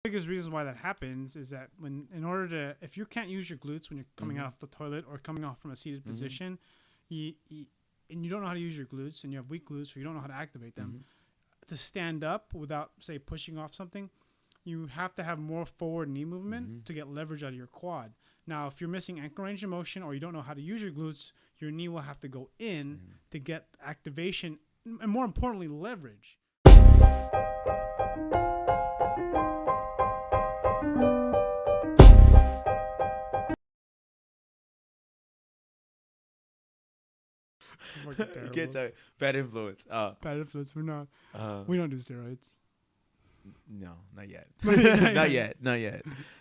Biggest reason why that happens is that if you can't use your glutes when you're coming out of the toilet or coming off from a seated position, and you don't know how to use your glutes and you have weak glutes or you don't know how to activate them, to stand up without, say, pushing off something, you have to have more forward knee movement to get leverage out of your quad. Now, if you're missing ankle range of motion or you don't know how to use your glutes, your knee will have to go in to get activation and, more importantly, leverage. You can't tell me. Bad influence. Bad influence. We don't do steroids. No, not yet. Not yet. No.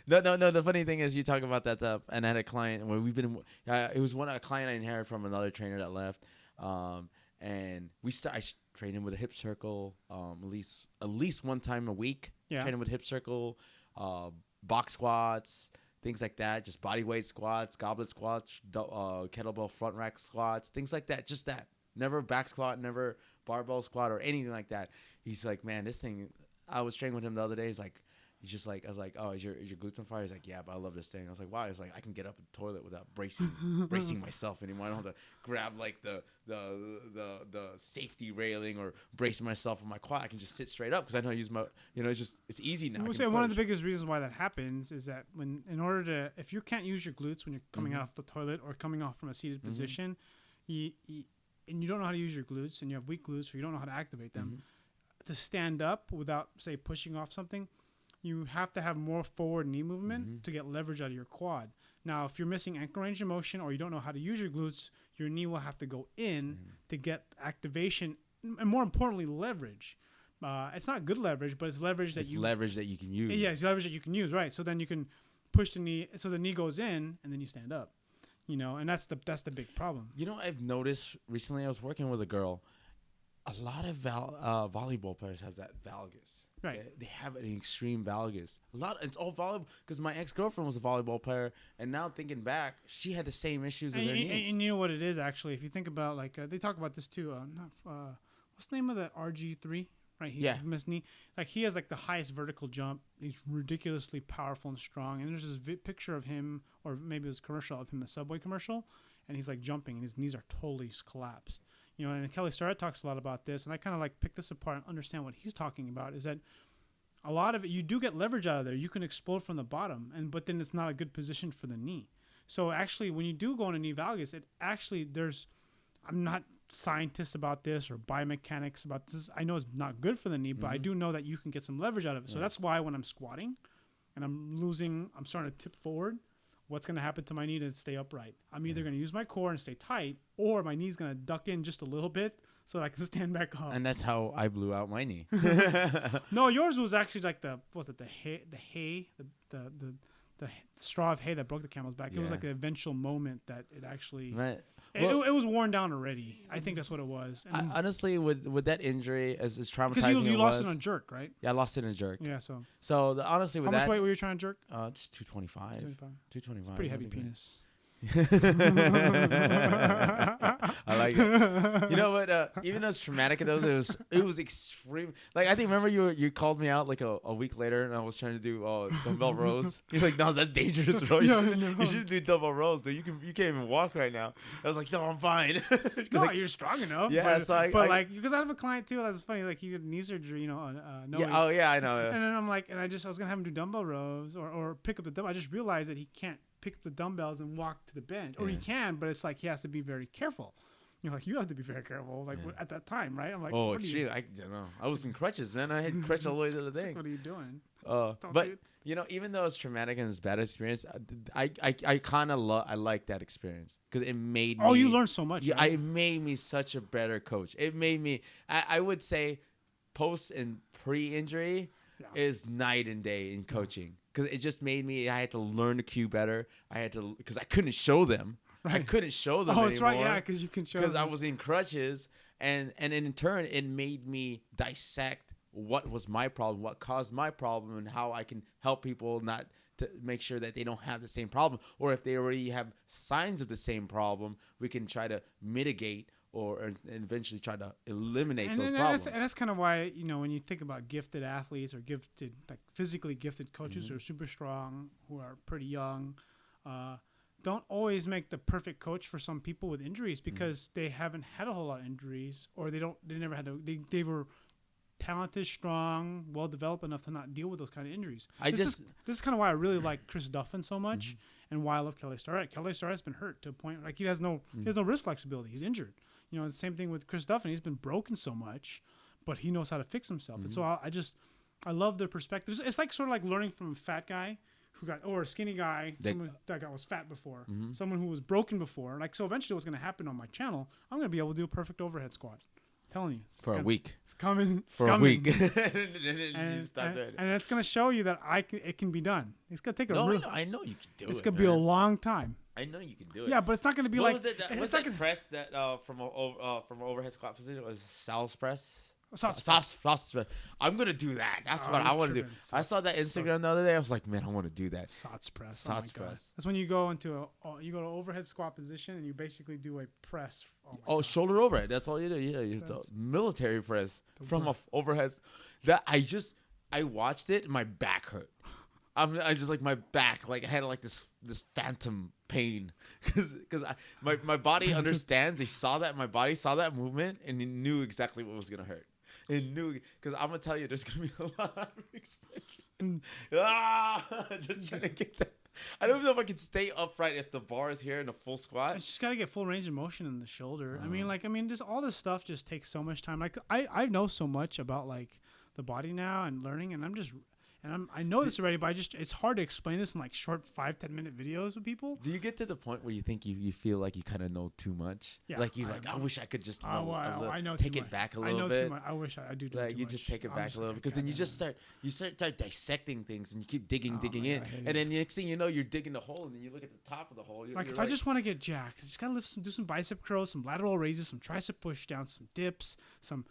The funny thing is, you talk about that stuff, and I had a client where we've been. It was a client I inherited from another trainer that left, and I trained him with a hip circle, at least one time a week. Yeah. Train him with hip circle, box squats, things like that. Just body weight squats, goblet squats, kettlebell front rack squats, things like that. Just that. Never back squat, never barbell squat or anything like that. He's like, man, this thing. I was training with him the other day. I was like, oh, is your glutes on fire? He's like, yeah, but I love this thing. I was like, why? He's like, I can get up in the toilet without bracing myself anymore. I don't have to grab like the safety railing or brace myself on my quad. I can just sit straight up because I know I use my, it's easy now. I would say one of the biggest reasons why that happens is that if you can't use your glutes when you're coming out of the toilet or coming off from a seated position, and you don't know how to use your glutes and you have weak glutes or you don't know how to activate them, to stand up without, say, pushing off something, you have to have more forward knee movement to get leverage out of your quad. Now, if you're missing ankle range of motion or you don't know how to use your glutes, your knee will have to go in to get activation and, more importantly, leverage. It's not good leverage, but it's leverage that you can use. Yeah, it's leverage that you can use, right? So then you can push the knee, so the knee goes in, and then you stand up. And that's the big problem. I've noticed recently. I was working with a girl. A lot of volleyball players have that valgus. Right. They have an extreme valgus. It's all volleyball because my ex-girlfriend was a volleyball player, and now thinking back, she had the same issues with her knees. And you know what it is actually? If you think about they talk about this too. What's the name of that RG3? Right. Miss knee. Like he has like the highest vertical jump. He's ridiculously powerful and strong. And there's this picture of him, or maybe it was a commercial of him, a Subway commercial, and he's like jumping, and his knees are totally collapsed. And Kelly Starrett talks a lot about this, and I kind of like pick this apart and understand what he's talking about. Is that a lot of it, you do get leverage out of there. You can explode from the bottom, but then it's not a good position for the knee. So actually, when you do go into knee valgus, I'm not scientist about this or biomechanics about this. I know it's not good for the knee, but I do know that you can get some leverage out of it. So that's why when I'm squatting and I'm starting to tip forward, what's going to happen to my knee to stay upright? I'm either going to use my core and stay tight, or my knee's going to duck in just a little bit so that I can stand back up. And that's how I blew out my knee. No, yours was actually like the straw of hay that broke the camel's back. It was like the eventual moment that it actually... Right. It was worn down already. I think that's what it was. And honestly, with that injury, as traumatizing because you lost it on a jerk, right? Yeah, I lost it in a jerk. Yeah, honestly, with how much weight were you trying to jerk? Just 225. 225. Pretty heavy penis. I like it. You know what? Even though it's traumatic, it was extreme. Like I think, remember you called me out like a week later, and I was trying to do dumbbell rows. You're like, no, that's dangerous, bro. You should do dumbbell rows, dude. You can't even walk right now. I was like, no, I'm fine. No, you're strong enough. Yeah, because I have a client too. That's funny. Like he had knee surgery, no. Yeah, oh yeah, I know. And then I'm like, I was gonna have him do dumbbell rows or pick up the dumbbell. I just realized that he can't pick up the dumbbells and walk to the bench, or he can, but it's like he has to be very careful. You have to be very careful, at that time, right? I'm like, oh, extreme. I don't know. I was in crutches, man. I had crutches all the way to the thing. What are you doing? But even though it's traumatic and it's a bad experience, I kind of I like that experience because it made me. Oh, you learned so much. Yeah, right? It made me such a better coach. It made me. I would say, post and pre-injury is night and day in coaching. Because it just made me, I had to learn the cue better. Because I couldn't show them. Right. I couldn't show them anymore. That's right, yeah, because you can show them. Because I was in crutches. And in turn, it made me dissect what was my problem, what caused my problem, and how I can help people not to make sure that they don't have the same problem. Or if they already have signs of the same problem, we can try to mitigate and eventually try to eliminate and those and problems. that's kind of why, when you think about gifted athletes or gifted, like physically gifted coaches who are super strong, who are pretty young, don't always make the perfect coach for some people with injuries because they haven't had a whole lot of injuries, or they never had they were talented, strong, well developed enough to not deal with those kind of injuries. This is kind of why I really like Chris Duffin so much, and why I love Kelly Starrett. Kelly Starrett's been hurt to a point like he has no wrist flexibility. He's injured. The same thing with Chris Duffin. He's been broken so much, but he knows how to fix himself. And so I love their perspectives. It's like sort of like learning from a fat guy or a skinny guy, someone that guy was fat before, someone who was broken before. Like, so eventually what's going to happen on my channel, I'm going to be able to do a perfect overhead squat. I'm telling you. A week. It's coming. A week. and it's going to show you that it can be done. It's going to take I know you can do it. It's going to be a long time. I know you can do it. Yeah, but it's not going to be What's that press that from an overhead squat position? Was Sal's press? Sauce press. I'm gonna do that. That's what I want to do. I saw that Instagram the other day. I was like, man, I want to do that. Sauce press. Sauce press. That's when you go into you go to overhead squat position and you basically do a press. Shoulder overhead. That's all you do. You do military press from a overhead. That I watched it and my back hurt. I just like my back, like I had like this phantom pain because my body understands. My body saw that movement and it knew exactly what was gonna hurt. It knew, because I'm gonna tell you, there's gonna be a lot of extension. Just trying to get that. I don't know if I can stay upright if the bar is here in a full squat. It's just gotta get full range of motion in the shoulder. I mean, just all this stuff just takes so much time. Like I know so much about like the body now and learning, and I know this already, but it's hard to explain this in like short 5-10 minute videos with people. Do you get to the point where you think you feel like you kind of know too much? Yeah, like I wish I could just know I know take it back a little bit. I know too much. I wish I do. Like you just take it back a little, because then you start dissecting things and you keep digging in, and then the next thing you know, you're digging the hole, and then you look at the top of the hole. Like if I just want to get jacked, I just gotta do some bicep curls, some lateral raises, some tricep push downs, some dips, some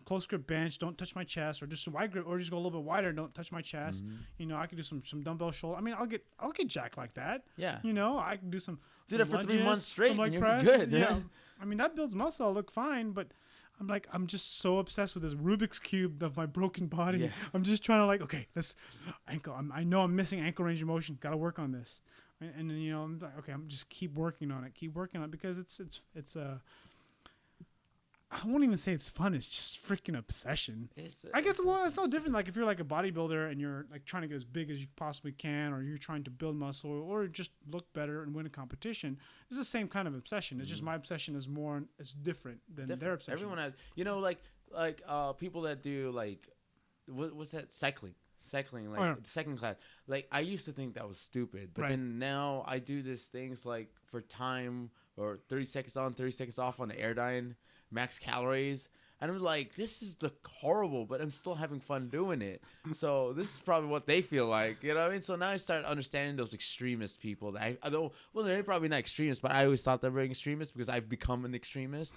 close grip bench. Don't touch my chest, or just some wide grip, or just go a little bit wider. Don't touch my chest. I could do some dumbbell shoulder. I mean, I'll get jacked like that. Yeah. I can do some. Do that for lunges, 3 months straight, some leg and you're press. good. Yeah. I mean, that builds muscle. I'll look fine, but I'm just so obsessed with this Rubik's cube of my broken body. Yeah. I'm just trying to okay, let's ankle. I know I'm missing ankle range of motion. Got to work on this. And then I'm like, okay, I'm just keep working on it, because it's I won't even say it's fun. It's just freaking obsession. I guess it's no different. Like if you're like a bodybuilder and you're like trying to get as big as you possibly can, or you're trying to build muscle, or just look better and win a competition. It's the same kind of obsession. It's just my obsession is it's different than their obsession. Everyone has, like people that do like, what's that? Cycling, second class. Like I used to think that was stupid, but then now I do these things like for time, or 30 seconds on, 30 seconds off on the Airdyne, max calories. And I'm like, this is horrible, but I'm still having fun doing it. So this is probably what they feel like. You know what I mean? So now I start understanding those extremist people. That I don't, well, they're probably not extremists, but I always thought they were extremists because I've become an extremist.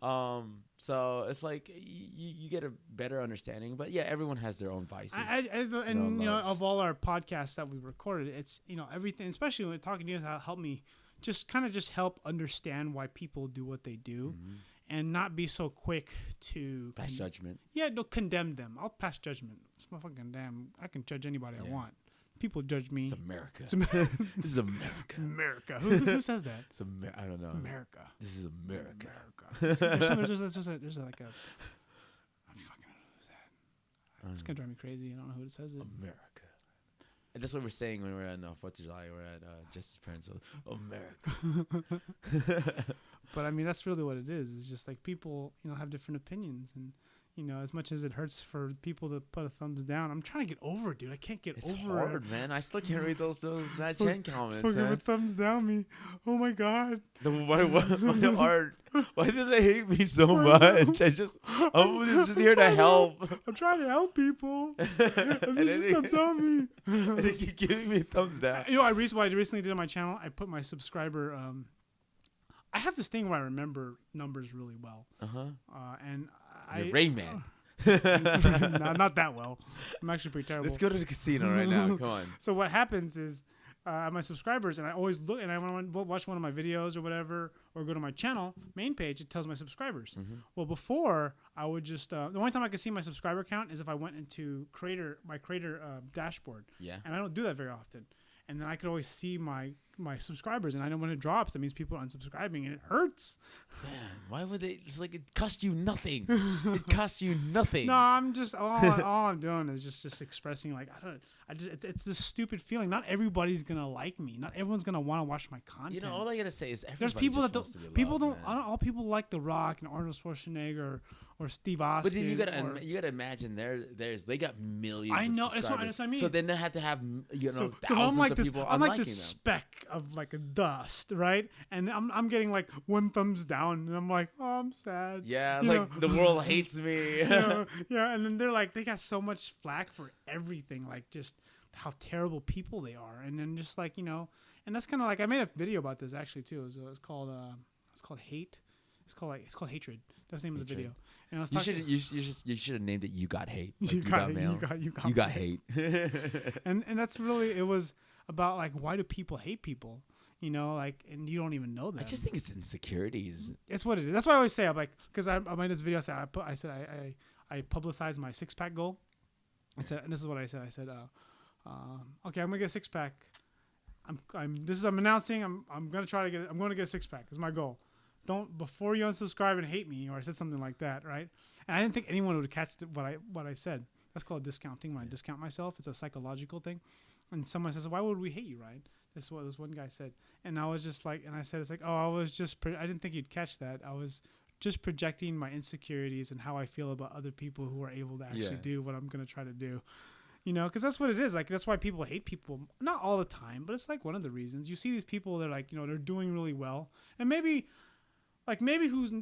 So it's like you get a better understanding. But yeah, everyone has their own vices. Of all our podcasts that we recorded, it's, everything, especially when talking to you, helped me just help understand why people do what they do. And not be so quick to pass judgment. Yeah, no, condemn them. I'll pass judgment. It's my fucking damn. I can judge anybody I want. People judge me. It's America. This is America. America. Who says that? I don't know. America. This is America. There's like a. I fucking don't know who's that. It's gonna drive me crazy. I don't know who says it. America. And that's what we're saying when we're at 4th of July. We're at Justice Parents. America. But I mean, that's really what it is. It's just like people, have different opinions, and as much as it hurts for people to put a thumbs down, I'm trying to get over it, dude. I can't get over it. It's hard, man. I still can't read those Matt Chen comments. Fucking with thumbs down me. Oh my god. Why do they hate me so much? I'm just here to help. I'm trying to help people. And they just thumbs down me. And they keep giving me a thumbs down. What I recently did on my channel, I put my subscriber. I have this thing where I remember numbers really well. And You're Rayman. Not that well. I'm actually pretty terrible. Let's go to the casino right now. Come on. So what happens is, at my subscribers, and I always look, and I want to watch one of my videos or whatever, or go to my channel main page. It tells my subscribers. Well, before I would just the only time I could see my subscriber count is if I went into my creator dashboard. Yeah. And I don't do that very often. And then I could always see my subscribers, and I know when it drops, that means people are unsubscribing, and it hurts. Yeah, why would they? It's like it costs you nothing. It costs you nothing. No, I'm just all I'm doing is just expressing like it's this stupid feeling. Not everybody's gonna like me. Not everyone's gonna want to watch my content. You know, all I gotta say is there's people that don't. All people like The Rock and Arnold Schwarzenegger or Steve Austin. But then you gotta imagine they got millions. I know. Of that's what I mean. So then they have to have thousands I'm like of this, people. I'm like this them. speck of like a dust, right? And I'm getting like one thumbs down, and I'm like, oh, I'm sad. Yeah, you like know? the world hates me. Yeah, and then they're like, they got so much flack for everything, like just how terrible people they are, and then just like and that's kind of like I made a video about this actually too. It's called hate. It's called hatred. That's the name of the video. And I was you should have named it "You Got Hate." Like you got hate. and that's really, it was about like, why do people hate people? Like, and you don't even know that. I just think it's insecurities. It's what it is. That's why I always say, I'm like, because I made this video. I publicized my 6-pack goal. I said, and this is what I said. I said, okay, I'm gonna get a 6-pack. I'm announcing. I'm gonna try to get it. I'm going to get a 6-pack. Is my goal. Don't, before you unsubscribe and hate me, or I said something like that, right? And I didn't think anyone would catch what I said. That's called discounting. When I discount myself, it's a psychological thing. And someone says, "Why would we hate you, Ryan?" This is what this one guy said, and I was just like, and I said, "It's like, oh, I was just, I didn't think you'd catch that. I was just projecting my insecurities and how I feel about other people who are able to actually do what I'm gonna try to do." Because that's what it is. Like, that's why people hate people. Not all the time, but it's like one of the reasons. You see these people, they're like, they're doing really well, and maybe who's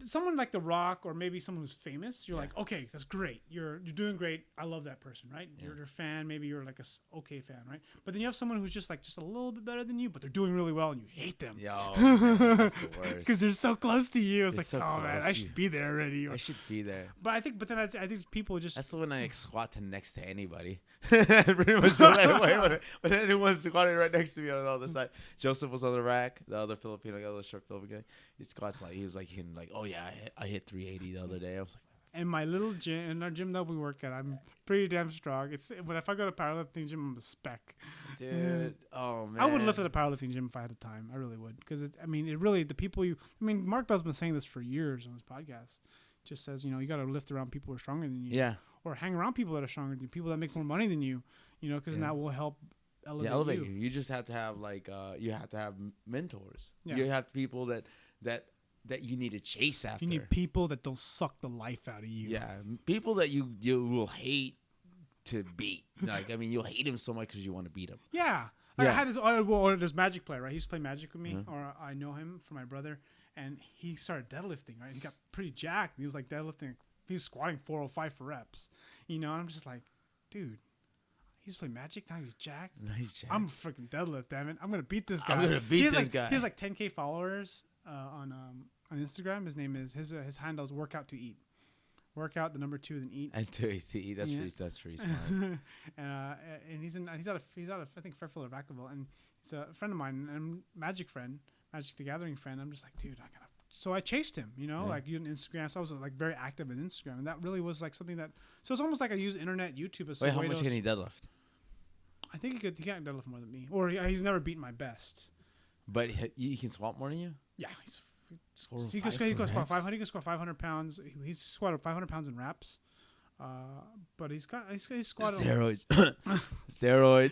someone like The Rock, or maybe someone who's famous. You're like, okay, that's great. You're doing great. I love that person, right? Yeah. You're a fan. Maybe you're like a okay fan, right? But then you have someone who's just a little bit better than you, but they're doing really well, and you hate them. Yo, man, that's the worst. Because they're so close to you. It's they're like, oh man, I should be there already. I should be there. But I think people just. That's when I squat to next to anybody. Pretty much right away when anyone's squatting right next to me on the other side. Joseph was on the rack. The other Filipino guy, the short Filipino guy. He squats he was hitting oh yeah, I hit 380 the other day. I was like, in my little gym, in our gym that we work at, I'm pretty damn strong. But if I go to powerlifting gym, I'm a speck. Dude, oh man. I would lift at a powerlifting gym if I had the time. I really would, because the people Mark Bell's been saying this for years on his podcast. Just says, you got to lift around people who are stronger than you. Yeah. Or hang around people that are stronger than you, people that make more money than you. Because that will help elevate you. You just have to have you have to have mentors. Yeah. You have people that you need to chase after. You need people that don't suck the life out of you. Yeah, people that you will hate to beat. You'll hate him so much because you want to beat him. Yeah. I had this Magic player, right? He used to play Magic with me, or I know him from my brother, and he started deadlifting, right? He got pretty jacked. He was like deadlifting. He was squatting 405 for reps. And I'm just like, dude, he's playing Magic, now he's jacked. I'm freaking deadlift, damn it. I'm going to beat this guy. I'm going to beat this guy. He has 10K followers on Instagram. His name is, his handle is Workout to Eat. Workout, the number 2, then eat. And to eat. That's pretty smart. And he's out of I think Fairfield or Vacaville, and he's a friend of mine, and Magic the Gathering friend. I'm just like, dude, so I chased him, like using Instagram. So I was very active in Instagram, and that really was something that. So it's almost like I use internet, YouTube as. Wait, how much can he deadlift? I think he can't deadlift more than me, or he's never beaten my best. But he can squat more than you. Yeah, he can squat 500. He can squat 500 pounds. He's squatted 500 pounds in reps. But he's squatted steroids. Steroids.